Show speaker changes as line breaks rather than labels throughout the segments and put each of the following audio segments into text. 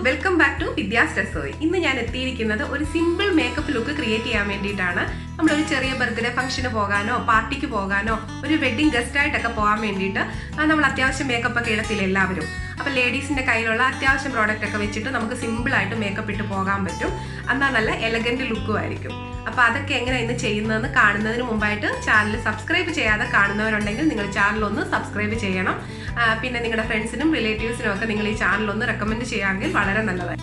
Welcome back to Vidya's rasoi. ഇന്ന് ഞാൻ എത്തിയിരിക്കുന്നത് ഒരു സിമ്പിൾ മേക്കപ്പ് ലുക്ക് ക്രിയേറ്റ് ചെയ്യാൻ വേണ്ടിയിട്ടാണ്. നമ്മളൊരു ചെറിയ ബർത്ത്ഡേ ഫംഗ്ഷന് പോകാനോ പാർട്ടിക്ക് പോകാനോ ഒരു വെഡിങ് ഗസ്റ്റ് ആയിട്ടൊക്കെ പോകാൻ വേണ്ടിയിട്ട് നമ്മൾ അത്യാവശ്യം മേക്കപ്പ് ഒക്കെ ഇടത്തില്ല എല്ലാവരും. അപ്പോൾ ലേഡീസിന്റെ കയ്യിലുള്ള അത്യാവശ്യം പ്രോഡക്റ്റ് ഒക്കെ വെച്ചിട്ട് നമുക്ക് സിമ്പിൾ ആയിട്ട് മേക്കപ്പ് ഇട്ട് പോകാൻ പറ്റും. എന്നാൽ നല്ല എലഗന്റ് ലുക്കും ആയിരിക്കും. അപ്പോൾ അതൊക്കെ എങ്ങനെ ഇന്ന് ചെയ്യുന്നതെന്ന് കാണുന്നതിന് മുമ്പായിട്ട് ചാനൽ സബ്സ്ക്രൈബ് ചെയ്യാതെ കാണുന്നവരുണ്ടെങ്കിൽ നിങ്ങൾ ചാനൽ ഒന്ന് സബ്സ്ക്രൈബ് ചെയ്യണം. പിന്നെ നിങ്ങളുടെ ഫ്രണ്ട്സിനും റിലേറ്റീവ്സിനും ഒക്കെ നിങ്ങൾ ഈ ചാനൽ ഒന്ന് റെക്കമെൻഡ് ചെയ്യുകയാണെങ്കിൽ വളരെ നല്ലതായി.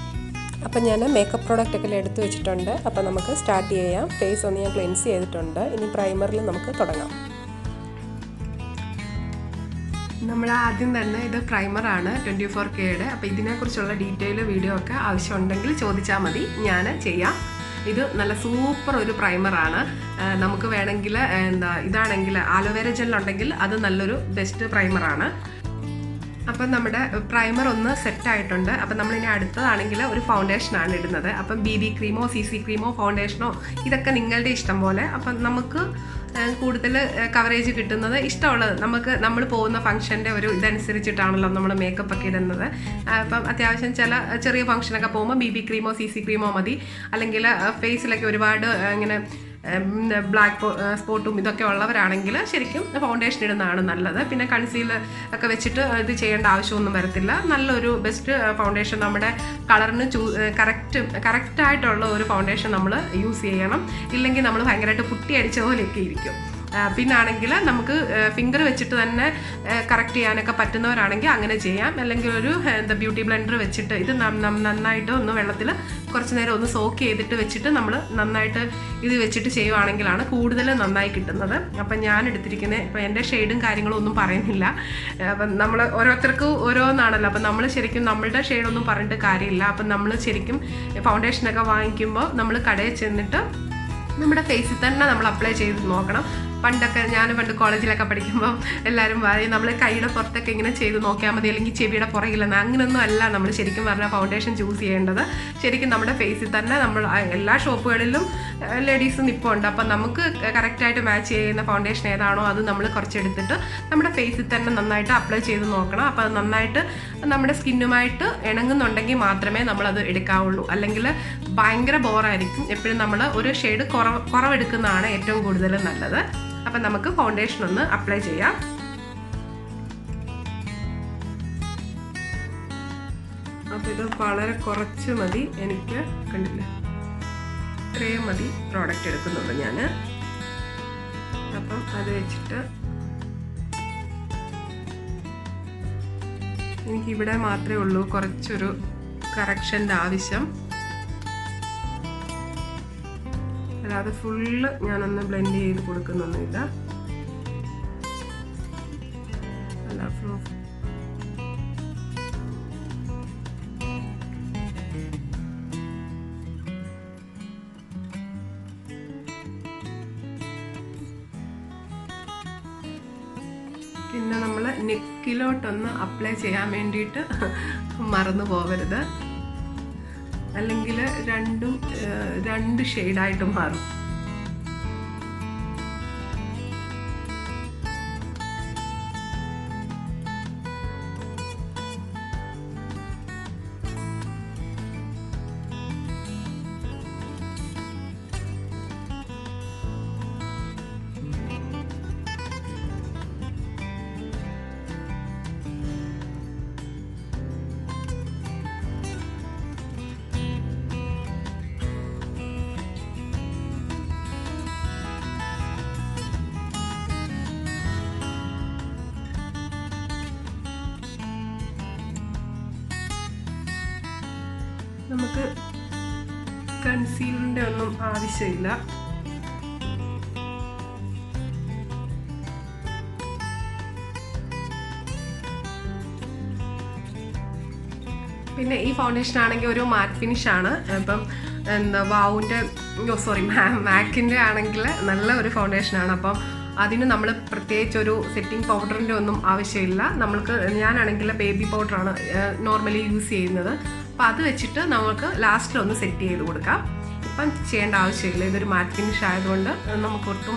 അപ്പം ഞാൻ മേക്കപ്പ് പ്രോഡക്റ്റ് ഒക്കെ എടുത്ത് വെച്ചിട്ടുണ്ട്. അപ്പോൾ നമുക്ക് സ്റ്റാർട്ട് ചെയ്യാം. ഫേസ് ഒന്ന് ഞാൻ ക്ലെൻസ് ചെയ്തിട്ടുണ്ട്. ഇനി പ്രൈമറിൽ നമുക്ക് തുടങ്ങാം.
നമ്മൾ ആദ്യം തന്നെ ഇത് പ്രൈമറാണ് 24Kയുടെ. അപ്പോൾ ഇതിനെക്കുറിച്ചുള്ള ഡീറ്റെയിൽ വീഡിയോ ഒക്കെ ആവശ്യമുണ്ടെങ്കിൽ ചോദിച്ചാൽ മതി, ഞാൻ ചെയ്യാം. ഇത് നല്ല സൂപ്പർ ഒരു പ്രൈമറാണ്. നമുക്ക് വേണമെങ്കിൽ ഇതാണെങ്കിൽ ആലോവേര ജെല്ലുണ്ടെങ്കിൽ അത് നല്ലൊരു ബെസ്റ്റ് പ്രൈമറാണ്. അപ്പം നമ്മുടെ പ്രൈമർ ഒന്ന് സെറ്റ് ആയിട്ടുണ്ട്. അപ്പം നമ്മളിനി അടുത്തതാണെങ്കിൽ ഒരു ഫൗണ്ടേഷനാണ് ഇടുന്നത്. അപ്പം BB ക്രീമോ CC ക്രീമോ ഫൗണ്ടേഷനോ ഇതൊക്കെ നിങ്ങളുടെ ഇഷ്ടം പോലെ. അപ്പം നമുക്ക് കൂടുതൽ കവറേജ് കിട്ടുന്നത് ഇഷ്ടമുള്ളത് നമ്മൾ പോകുന്ന ഫംഗ്ഷൻ്റെ ഒരു ഇതനുസരിച്ചിട്ടാണല്ലോ നമ്മൾ മേക്കപ്പ് ഒക്കെ ഇടുന്നത്. അപ്പം അത്യാവശ്യം ചെറിയ ഫംഗ്ഷനൊക്കെ പോകുമ്പോൾ BB ക്രീമോ CC ക്രീമോ മതി. അല്ലെങ്കിൽ ഫേസിലൊക്കെ ഒരുപാട് ഇങ്ങനെ ബ്ലാക്ക് സ്പോട്ടും ഇതൊക്കെ ഉള്ളവരാണെങ്കിൽ ശരിക്കും ഫൗണ്ടേഷൻ ഇടുന്നതാണ് നല്ലത്. പിന്നെ കൺസീലർ ഒക്കെ വെച്ചിട്ട് ഇത് ചെയ്യേണ്ട ആവശ്യമൊന്നും വരത്തില്ല. നല്ലൊരു ബെസ്റ്റ് ഫൗണ്ടേഷൻ നമ്മുടെ കളറിന് കറക്റ്റായിട്ടുള്ള ഒരു ഫൗണ്ടേഷൻ നമ്മൾ യൂസ് ചെയ്യണം. ഇല്ലെങ്കിൽ നമ്മൾ ഭയങ്കരമായിട്ട് പുട്ടി അടിച്ച പോലെയൊക്കെ ഇരിക്കും. പിന്നാണെങ്കിൽ നമുക്ക് ഫിംഗർ വെച്ചിട്ട് തന്നെ കറക്റ്റ് ചെയ്യാനൊക്കെ പറ്റുന്നവരാണെങ്കിൽ അങ്ങനെ ചെയ്യാം. അല്ലെങ്കിൽ ഒരു ബ്യൂട്ടി ബ്ലെൻഡർ വെച്ചിട്ട് ഇത് നന്നായിട്ട് ഒന്ന് വെള്ളത്തിൽ കുറച്ച് നേരം ഒന്ന് സോക്ക് ചെയ്തിട്ട് വെച്ചിട്ട് നമ്മൾ നന്നായിട്ട് ഇത് വെച്ചിട്ട് ചെയ്യുവാണെങ്കിലാണ് കൂടുതൽ നന്നായി കിട്ടുന്നത്. അപ്പം ഞാൻ എടുത്തിരിക്കുന്നത് ഇപ്പം എൻ്റെ ഷെയ്ഡും കാര്യങ്ങളും ഒന്നും പറയുന്നില്ല. അപ്പം നമ്മൾ ഓരോരുത്തർക്കും ഓരോന്നാണല്ലോ. അപ്പം നമ്മൾ ശരിക്കും നമ്മളുടെ ഷെയ്ഡൊന്നും പറഞ്ഞിട്ട് കാര്യമില്ല. അപ്പം നമ്മൾ ശരിക്കും ഫൗണ്ടേഷനൊക്കെ വാങ്ങിക്കുമ്പോൾ നമ്മൾ കടയിൽ ചെന്നിട്ട് നമ്മുടെ ഫേസിൽ തന്നെ നമ്മൾ അപ്ലൈ ചെയ്ത് നോക്കണം. ഞാൻ പണ്ട് കോളേജിലൊക്കെ പഠിക്കുമ്പോൾ എല്ലാവരും പറയും നമ്മൾ കൈയുടെ പുറത്തൊക്കെ ഇങ്ങനെ ചെയ്ത് നോക്കിയാൽ മതി, അല്ലെങ്കിൽ ചെവിയുടെ പുറകിലെന്ന്. അങ്ങനെയൊന്നും അല്ല നമ്മൾ ശരിക്കും പറഞ്ഞാൽ ഫൗണ്ടേഷൻ ചൂസ് ചെയ്യേണ്ടത്. ശരിക്കും നമ്മുടെ ഫേസിൽ തന്നെ നമ്മൾ എല്ലാ ഷോപ്പുകളിലും ലേഡീസും ഇപ്പോൾ ഉണ്ട്. അപ്പം നമുക്ക് കറക്റ്റായിട്ട് മാച്ച് ചെയ്യുന്ന ഫൗണ്ടേഷൻ ഏതാണോ അത് നമ്മൾ കുറച്ചെടുത്തിട്ട് നമ്മുടെ ഫേസിൽ തന്നെ നന്നായിട്ട് അപ്ലൈ ചെയ്ത് നോക്കണം. അപ്പോൾ അത് നന്നായിട്ട് നമ്മുടെ സ്കിന്നുമായിട്ട് ഇണങ്ങുന്നുണ്ടെങ്കിൽ മാത്രമേ നമ്മളത് എടുക്കാവുള്ളൂ. അല്ലെങ്കിൽ ഭയങ്കര ബോറായിരിക്കും. എപ്പോഴും നമ്മൾ ഒരു ഷെയ്ഡ് കുറവെടുക്കുന്നതാണ് ഏറ്റവും കൂടുതൽ നല്ലത്. അപ്പം നമുക്ക് ഫൗണ്ടേഷൻ ഒന്ന് അപ്ലൈ ചെയ്യാം. അപ്പം ഇത് വളരെ കുറച്ച് മതി എനിക്ക്, കണ്ടില്ലേ, ഇത്രയും മതി പ്രോഡക്റ്റ് എടുക്കുന്നുള്ളൂ ഞാൻ. അപ്പം അത് വെച്ചിട്ട് എനിക്കിവിടെ മാത്രമേ ഉള്ളൂ കുറച്ചൊരു കറക്ഷൻ്റെ ആവശ്യം. അല്ലാതെ ഫുള്ള് ഞാനൊന്ന് ബ്ലെൻഡ് ചെയ്ത് കൊടുക്കുന്നൊന്നുമില്ല. പിന്നെ നമ്മൾ നെക്കിലോട്ടൊന്ന് അപ്ലൈ ചെയ്യാൻ വേണ്ടിയിട്ട് മറന്നു പോകരുത്. അല്ലെങ്കിൽ രണ്ട് ഷെയ്ഡായിട്ട് മാറും. നമുക്ക് കൺസീലറിൻ്റെ ഒന്നും ആവശ്യമില്ല. പിന്നെ ഈ ഫൗണ്ടേഷൻ ആണെങ്കിൽ ഒരു മാറ്റ് ഫിനിഷ് ആണ്. ഇപ്പം മാക്കിൻ്റെ ആണെങ്കിൽ നല്ല ഒരു ഫൗണ്ടേഷനാണ്. അപ്പം അതിന് നമ്മൾ പ്രത്യേകിച്ചൊരു സെറ്റിംഗ് പൗഡറിൻ്റെ ഒന്നും ആവശ്യമില്ല. ഞാനാണെങ്കിൽ ബേബി പൗഡറാണ് നോർമലി യൂസ് ചെയ്യുന്നത്. അപ്പോൾ അത് വെച്ചിട്ട് നമുക്ക് ലാസ്റ്റിലൊന്ന് സെറ്റ് ചെയ്ത് കൊടുക്കാം. ഇപ്പം ചെയ്യേണ്ട ആവശ്യമില്ല. ഇതൊരു മാറ്റ് ഫിനിഷ് ആയതുകൊണ്ട് നമുക്കൊട്ടും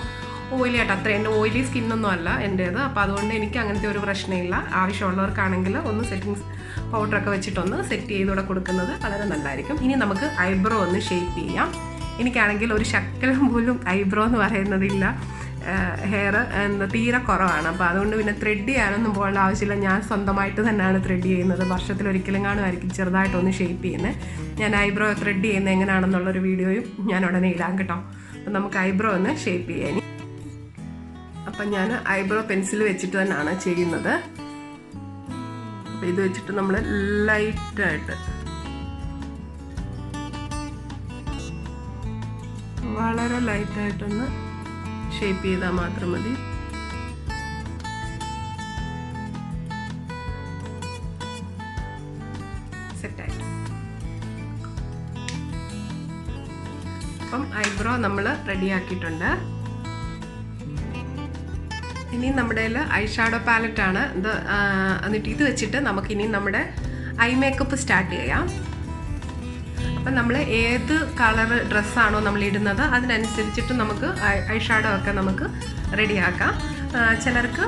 ഓയിലി ആയിട്ട് അത്ര എൻ്റെ ഓയിലി സ്കിന്നൊന്നും അല്ല എൻ്റേത്. അപ്പോൾ അതുകൊണ്ട് എനിക്ക് അങ്ങനത്തെ ഒരു പ്രശ്നമില്ല. ആവശ്യമുള്ളവർക്കാണെങ്കിൽ ഒന്ന് സെറ്റിങ്സ് പൗഡറൊക്കെ വെച്ചിട്ടൊന്ന് സെറ്റ് ചെയ്തുകൂടെ കൊടുക്കുന്നത് വളരെ നല്ലതായിരിക്കും. ഇനി നമുക്ക് ഐബ്രോ ഒന്ന് ഷേപ്പ് ചെയ്യാം. എനിക്കാണെങ്കിൽ ഒരു ശക്കലം പോലും ഐബ്രോ എന്ന് പറയുന്നതില്ല. ഹെയർ തീരെ കുറവാണ്. അപ്പോൾ അതുകൊണ്ട് പിന്നെ ത്രെഡ് ചെയ്യാനൊന്നും പോകേണ്ട ആവശ്യമില്ല. ഞാൻ സ്വന്തമായിട്ട് തന്നെയാണ് ത്രെഡ് ചെയ്യുന്നത്. വർഷത്തിലൊരിക്കലും കാണുമായിരിക്കും ചെറുതായിട്ടൊന്ന് ഷേപ്പ് ചെയ്യുന്നത്. ഞാൻ ഐബ്രോ ത്രെഡ് ചെയ്യുന്നത് എങ്ങനെയാണെന്നുള്ളൊരു വീഡിയോയും ഞാൻ ഉടനെ ഇടാം കേട്ടോ. അപ്പം നമുക്ക് ഐബ്രോ ഒന്ന് ഷേപ്പ് ചെയ്യാൻ. അപ്പം ഞാൻ ഐബ്രോ പെൻസിൽ വെച്ചിട്ട് തന്നെയാണ് ചെയ്യുന്നത്. അപ്പം ഇത് വെച്ചിട്ട് നമ്മൾ ലൈറ്റായിട്ട് വളരെ ലൈറ്റായിട്ടൊന്ന് ഷേപ്പ് ചെയ്താൽ മാത്രം മതി. സെറ്റായി. അപ്പം ഐബ്രോ നമ്മൾ റെഡിയാക്കിയിട്ടുണ്ട്. ഇനി നമ്മുടെ ഐ ഷാഡോ പാലറ്റാണ് ഇത്. എന്നിട്ട് ഇത് വെച്ചിട്ട് നമുക്കിനി നമ്മുടെ ഐ മേക്കപ്പ് സ്റ്റാർട്ട് ചെയ്യാം. അപ്പം നമ്മൾ ഏത് കളർ ഡ്രസ്സാണോ നമ്മൾ ഇടുന്നത് അതിനനുസരിച്ചിട്ട് നമുക്ക് ഐ ഷാഡോ ഒക്കെ നമുക്ക് റെഡിയാക്കാം. ചിലർക്ക്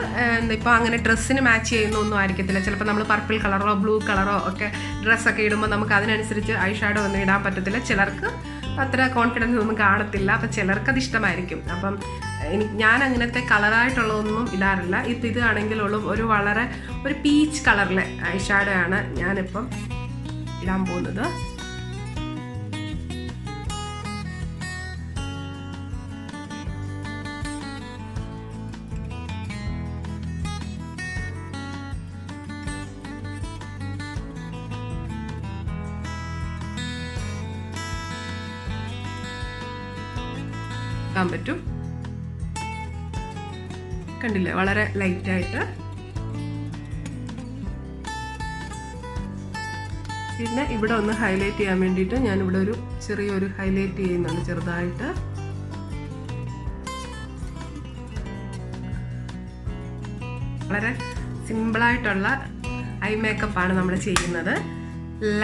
ഇപ്പോൾ അങ്ങനെ ഡ്രസ്സിന് മാച്ച് ചെയ്യുന്നൊന്നും ആയിരിക്കത്തില്ല. ചിലപ്പോൾ നമ്മൾ പർപ്പിൾ കളറോ ബ്ലൂ കളറോ ഒക്കെ ഡ്രസ്സൊക്കെ ഇടുമ്പോൾ നമുക്ക് അതിനനുസരിച്ച് ഐ ഷാഡോ ഒന്നും ഇടാൻ പറ്റത്തില്ല. ചിലർക്ക് അത്ര കോൺഫിഡൻസ് ഒന്നും കാണത്തില്ല. അപ്പം ചിലർക്കത് ഇഷ്ടമായിരിക്കും. അപ്പം ഞാൻ അങ്ങനത്തെ കളറായിട്ടുള്ളതൊന്നും ഇടാറില്ല. ഇപ്പം ഇത് ആണെങ്കിലുള്ള ഒരു പീച്ച് കളറിലെ ഐ ഷാഡോ ആണ് ഞാനിപ്പം ഇടാൻ പോകുന്നത്. പറ്റും. കണ്ടില്ലേ, വളരെ ലൈറ്റായിട്ട്. പിന്നെ ഇവിടെ ഒന്ന് ഹൈലൈറ്റ് ചെയ്യാൻ വേണ്ടിയിട്ട് ഞാനിവിടെ ഒരു ചെറിയൊരു ഹൈലൈറ്റ് ചെയ്യുന്നുണ്ട് ചെറുതായിട്ട്. വളരെ സിമ്പിളായിട്ടുള്ള ഐ മേക്കപ്പാണ് നമ്മൾ ചെയ്യുന്നത്.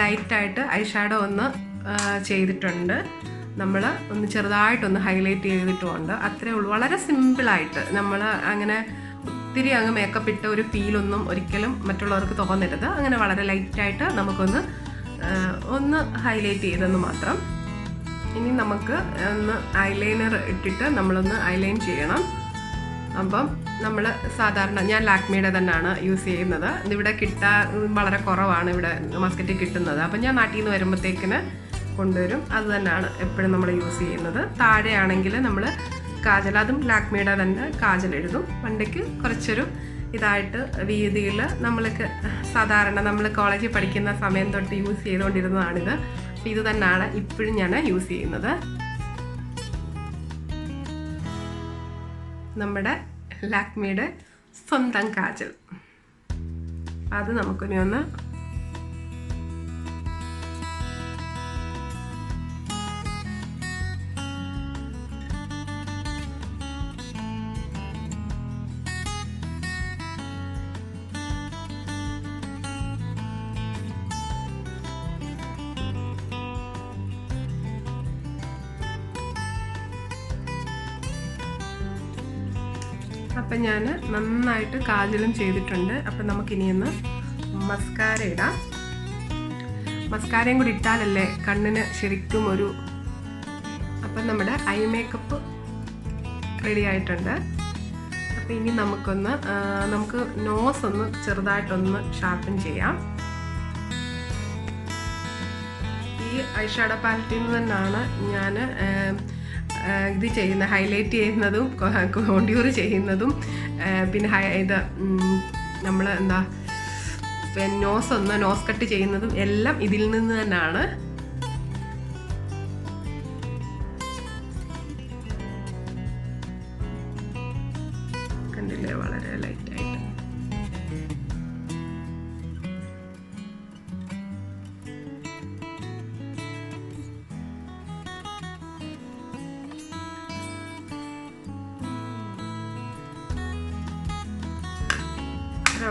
ലൈറ്റായിട്ട് ഐ ഷാഡോ ഒന്ന് ചെയ്തിട്ടുണ്ട്. നമ്മൾ ഒന്ന് ചെറുതായിട്ടൊന്ന് ഹൈലൈറ്റ് ചെയ്തിട്ടുമുണ്ട്. അത്രേ ഉള്ളൂ. വളരെ സിമ്പിളായിട്ട് നമ്മൾ അങ്ങനെ ഒത്തിരി അങ്ങ് മേക്കപ്പ് ഇട്ട ഒരു ഫീലൊന്നും ഒരിക്കലും മറ്റുള്ളവർക്ക് തോന്നരുത്. അങ്ങനെ വളരെ ലൈറ്റായിട്ട് നമുക്കൊന്ന് ഹൈലൈറ്റ് ചെയ്തെന്ന് മാത്രം. ഇനി നമുക്ക് ഒന്ന് ഐലൈനർ ഇട്ടിട്ട് നമ്മളൊന്ന് ഐലൈൻ ചെയ്യണം. അപ്പം നമ്മൾ സാധാരണ ഞാൻ ലാക്മിയുടെ തന്നെയാണ് യൂസ് ചെയ്യുന്നത്. ഇതിവിടെ വളരെ കുറവാണ് ഇവിടെ മാർക്കറ്റിൽ കിട്ടുന്നത്. അപ്പം ഞാൻ നാട്ടിൽ നിന്ന് വരുമ്പോഴത്തേക്കിന് കൊണ്ടുവരും. അത് തന്നെയാണ് എപ്പോഴും നമ്മൾ യൂസ് ചെയ്യുന്നത്. താഴെയാണെങ്കിൽ നമ്മൾ കാജൽ, അതും ലാക്മിയുടെ തന്നെ കാജൽ എഴുതും. പണ്ടേക്ക് കുറച്ചൊരു ഇതായിട്ട് വീതിയിൽ നമ്മൾക്ക് സാധാരണ നമ്മൾ കോളേജിൽ പഠിക്കുന്ന സമയം തൊട്ട് യൂസ് ചെയ്തുകൊണ്ടിരുന്നതാണിത്. അപ്പോൾ ഇത് തന്നെയാണ് ഇപ്പോഴും ഞാൻ യൂസ് ചെയ്യുന്നത്. നമ്മുടെ ലാക്മിയുടെ സ്വന്തം കാജൽ. അത് നമുക്കിനി ഒന്ന് അപ്പം ഞാൻ നന്നായിട്ട് കാജലും ചെയ്തിട്ടുണ്ട്. അപ്പം നമുക്കിനിയൊന്ന് മസ്കാര ഇടാം. മസ്കാരയും കൂടി ഇട്ടാലല്ലേ കണ്ണിന് ശരിക്കും ഒരു. അപ്പം നമ്മുടെ ഐ മേക്കപ്പ് റെഡി ആയിട്ടുണ്ട്. അപ്പം ഇനി നമുക്ക് നോസ് ഒന്ന് ചെറുതായിട്ടൊന്ന് ഷാർപ്പൻ ചെയ്യാം. ഈ ഐ ഷാഡോ പാലറ്റിൽ നിന്ന് തന്നെയാണ് ഞാൻ ഇത് ചെയ്യുന്നത്, ഹൈലൈറ്റ് ചെയ്യുന്നതും കോണ്ടൂർ ചെയ്യുന്നതും പിന്നെ നമ്മൾ നോസ് കട്ട് ചെയ്യുന്നതും എല്ലാം ഇതിൽ നിന്ന് തന്നെയാണ്. കണ്ടില്ലേ, വളരെ ലൈറ്റായിട്ട്.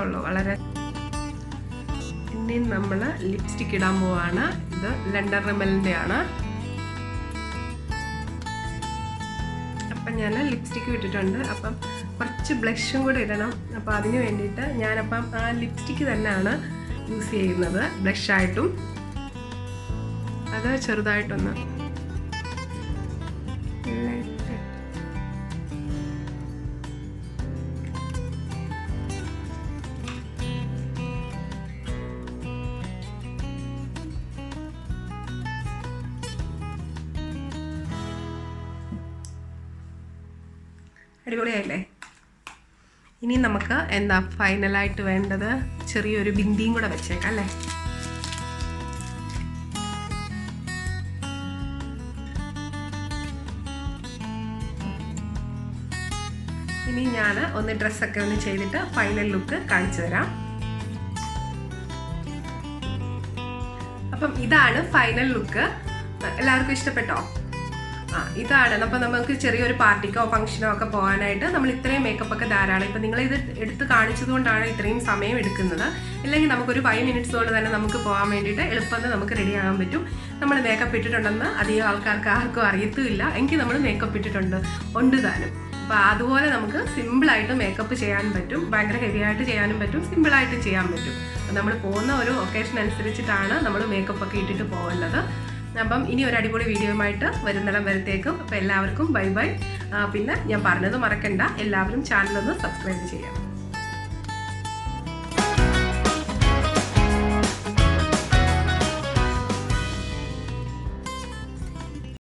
ഉള്ളൂ വളരെ. ഇനി നമ്മൾ ലിപ്സ്റ്റിക് ഇടാൻ പോവാണ്. ഇത് ലണ്ടൻ റിമലിൻ്റെ ആണ്. അപ്പം ഞാൻ ലിപ്സ്റ്റിക്ക് ഇട്ടിട്ടുണ്ട്. അപ്പം കുറച്ച് ബ്ലഷും കൂടെ ഇടണം. അപ്പോൾ അതിന് വേണ്ടിയിട്ട് ഞാനപ്പം ആ ലിപ്സ്റ്റിക്ക് തന്നെയാണ് യൂസ് ചെയ്യുന്നത്. ബ്ലഷായിട്ടും അത് ചെറുതായിട്ടൊന്ന് അടിപൊളിയായില്ലേ? ഇനി നമുക്ക് എന്താ ഫൈനലായിട്ട് വേണ്ടത്, ചെറിയൊരു ബിന്ദിയും കൂടെ വെച്ചേക്കാം അല്ലേ? ഇനി ഞാൻ ഒന്ന് ഡ്രസ്സൊക്കെ ഒന്ന് ചെയ്തിട്ട് ഫൈനൽ ലുക്ക് കാണിച്ചു തരാം. അപ്പം ഇതാണ് ഫൈനൽ ലുക്ക്. എല്ലാവർക്കും ഇഷ്ടപ്പെട്ടോ? ഇതാണ്. അപ്പം നമുക്ക് ചെറിയൊരു പാർട്ടിക്കോ ഫംഗ്ഷനോ ഒക്കെ പോകാനായിട്ട് നമ്മൾ ഇത്രയും മേക്കപ്പ് ഒക്കെ ധാരാളം. ഇപ്പം നിങ്ങളിത് എടുത്ത് കാണിച്ചതുകൊണ്ടാണ് ഇത്രയും സമയം എടുക്കുന്നത്. അല്ലെങ്കിൽ നമുക്കൊരു 5 മിനിറ്റ്സ് കൊണ്ട് തന്നെ നമുക്ക് പോകാൻ വേണ്ടിയിട്ട് എളുപ്പത്തിൽ നമുക്ക് റെഡി ആകാൻ പറ്റും. നമ്മൾ മേക്കപ്പ് ഇട്ടിട്ടുണ്ടെന്ന് അധികം ആൾക്കാർക്ക് ആർക്കും അറിയത്തുമില്ല. എങ്കിൽ നമ്മൾ മേക്കപ്പ് ഇട്ടിട്ടുണ്ട് ഉണ്ട് താനും. അപ്പോൾ അതുപോലെ നമുക്ക് സിമ്പിളായിട്ട് മേക്കപ്പ് ചെയ്യാൻ പറ്റും. ഭയങ്കര ഹെവി ആയിട്ട് ചെയ്യാനും പറ്റും, സിമ്പിളായിട്ടും ചെയ്യാൻ പറ്റും. നമ്മൾ പോകുന്ന ഒരു ഒക്കേഷൻ അനുസരിച്ചിട്ടാണ് നമ്മൾ മേക്കപ്പ് ഒക്കെ ഇട്ടിട്ട് പോകേണ്ടത്. അപ്പം ഇനി ഒരു അടിപൊളി വീഡിയോയുമായിട്ട് വരുന്നിടം വരത്തേക്കും. അപ്പോൾ എല്ലാവർക്കും ബൈ ബൈ. പിന്നെ ഞാൻ പറഞ്ഞത് മറക്കണ്ട, എല്ലാവരും ചാനലൊന്ന് സബ്സ്ക്രൈബ് ചെയ്യാം.